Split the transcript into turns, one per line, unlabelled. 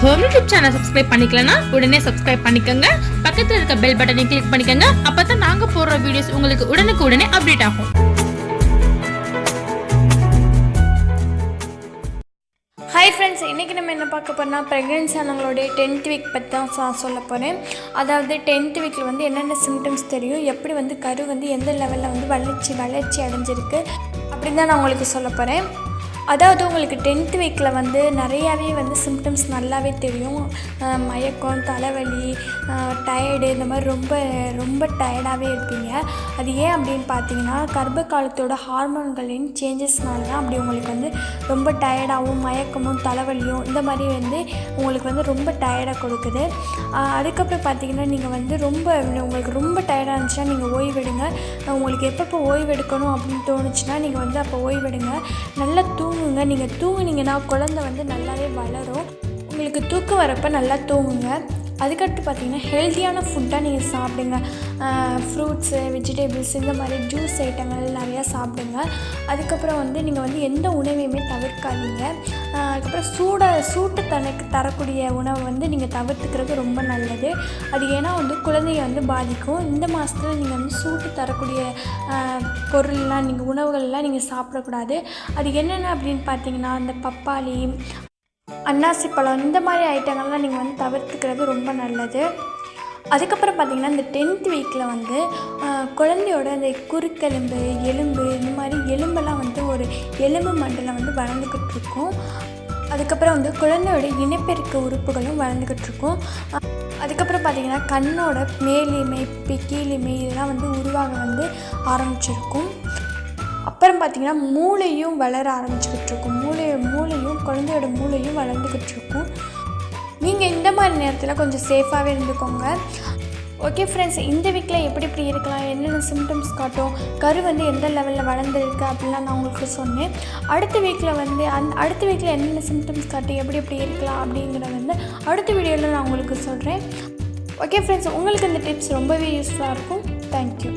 Home YouTube channel subscribe பண்ணிக்கலனா உடனே subscribe பண்ணிக்கங்க. பக்கத்துல இருக்க பெல் பட்டனை கிளிக் பண்ணிக்கங்க. அப்பதான் நாங்க போடுற வீடியோஸ் உங்களுக்கு உடனுக்குடனே அப்டேட் ஆகும்.
ஹாய் ஃப்ரெண்ட்ஸ், இன்றைக்கி நம்ம என்ன பார்க்க போகிறோம்னா ப்ரெக்னென்சி ஆனவங்களுடைய 10th வீக் பற்றி தான் சொல்ல போகிறேன். அதாவது 10th வீக்கில் வந்து என்னென்ன சிம்டம்ஸ் தெரியும், எப்படி வந்து கரு வந்து எந்த லெவலில் வந்து வளர்ச்சி அடைஞ்சிருக்கு அப்படின்னு தான் நான் உங்களுக்கு சொல்ல போகிறேன். அதாவது உங்களுக்கு 10th வீக்கில் வந்து நிறையாவே வந்து சிம்டம்ஸ் நல்லாவே தெரியும். மயக்கம், தலைவலி, டயர்டு, இந்த மாதிரி ரொம்ப டயர்டாகவே இருப்பீங்க. அது ஏன் அப்படின்னு பார்த்தீங்கன்னா கர்ப்ப காலத்தோட ஹார்மோன்களின் சேஞ்சஸ்னால தான் அப்படி உங்களுக்கு வந்து ரொம்ப டயர்டாகவும் மயக்கமும் தலைவலியும் இந்த மாதிரி வந்து உங்களுக்கு வந்து ரொம்ப டயர்டாக கொடுக்குது. அதுக்கப்புறம் பார்த்தீங்கன்னா நீங்கள் வந்து உங்களுக்கு ரொம்ப டயர்டாக இருந்துச்சுன்னா நீங்கள் ஓய்வெடுங்க. உங்களுக்கு எப்பப்போ ஓய்வெடுக்கணும் அப்படின்னு தோணுச்சுன்னா நீங்கள் வந்து அப்போ ஓய்வெடுங்க. நல்லா தூங்குங்க. நீங்கள் தூங்குனீங்கன்னா குழந்தை வந்து நல்லாவே வளரும். உங்களுக்கு தூக்கம் வரப்போ நல்லா தூங்குங்க. அதுக்கடுத்து பார்த்திங்கன்னா ஹெல்த்தியான ஃபுட்டாக நீங்கள் சாப்பிடுங்க. ஃப்ரூட்ஸு, வெஜிடபிள்ஸ், இந்த மாதிரி ஜூஸ் ஐட்டங்கள் நிறையா சாப்பிடுங்க. அதுக்கப்புறம் வந்து நீங்கள் வந்து எந்த உணவையுமே தவிர்க்காதீங்க. அதுக்கப்புறம் சூட்டு தரக்கூடிய உணவை வந்து நீங்கள் தவிர்த்துக்கிறது ரொம்ப நல்லது. அது ஏன்னா வந்து குழந்தைய வந்து பாதிக்கும். இந்த மாதத்தில் நீங்கள் வந்து சூட்டு தரக்கூடிய பொருள்லாம் உணவுகள்லாம் நீங்கள் சாப்பிடக்கூடாது. அது என்னென்ன அப்படின்னு பார்த்தீங்கன்னா அந்த பப்பாளி, அன்னாசி பழம், இந்த மாதிரி ஐட்டங்கள்லாம் நீங்கள் வந்து தவிர்த்துக்கிறது ரொம்ப நல்லது. அதுக்கப்புறம் பார்த்திங்கன்னா இந்த 10th வீக்கில் வந்து குழந்தையோட அந்த குறுக்கெலும்பு, எலும்பு, இந்த மாதிரி எலும்பெல்லாம் வந்து ஒரு எலும்பு மண்டலம் வந்து வளர்ந்துக்கிட்டு இருக்கும். அதுக்கப்புறம் வந்து குழந்தையோட இனப்பெருக்க உறுப்புகளும் வளர்ந்துக்கிட்டு இருக்கும். அதுக்கப்புறம் பார்த்திங்கன்னா கண்ணோட மேலிமை, கீழிமை இதெல்லாம் வந்து உருவாக வந்து ஆரம்பிச்சிருக்கும். அப்புறம் பார்த்திங்கன்னா மூளையும் வளர ஆரம்பிச்சுக்கிட்டு இருக்கும். மூளையும் குழந்தையோட மூளையும் வளர்ந்துக்கிட்டு இருக்கும். நீங்கள் இந்த மாதிரி நேரத்தில் கொஞ்சம் சேஃபாகவே இருந்துக்கோங்க. ஓகே ஃப்ரெண்ட்ஸ், இந்த வீக்கில் எப்படி இருக்கலாம், என்னென்ன சிம்டம்ஸ் காட்டும், கரு வந்து எந்த லெவலில் வளர்ந்துருக்கு அப்படிலாம் நான் உங்களுக்கு சொன்னேன். அடுத்த வீக்கில் என்னென்ன சிம்டம்ஸ் காட்டி எப்படி இருக்கலாம் அப்படிங்கிறத வந்து அடுத்த வீடியோவில் நான் உங்களுக்கு சொல்கிறேன். ஓகே ஃப்ரெண்ட்ஸ், உங்களுக்கு இந்த டிப்ஸ் ரொம்பவே யூஸ்ஃபுல்லாக இருக்கும். தேங்க்யூ.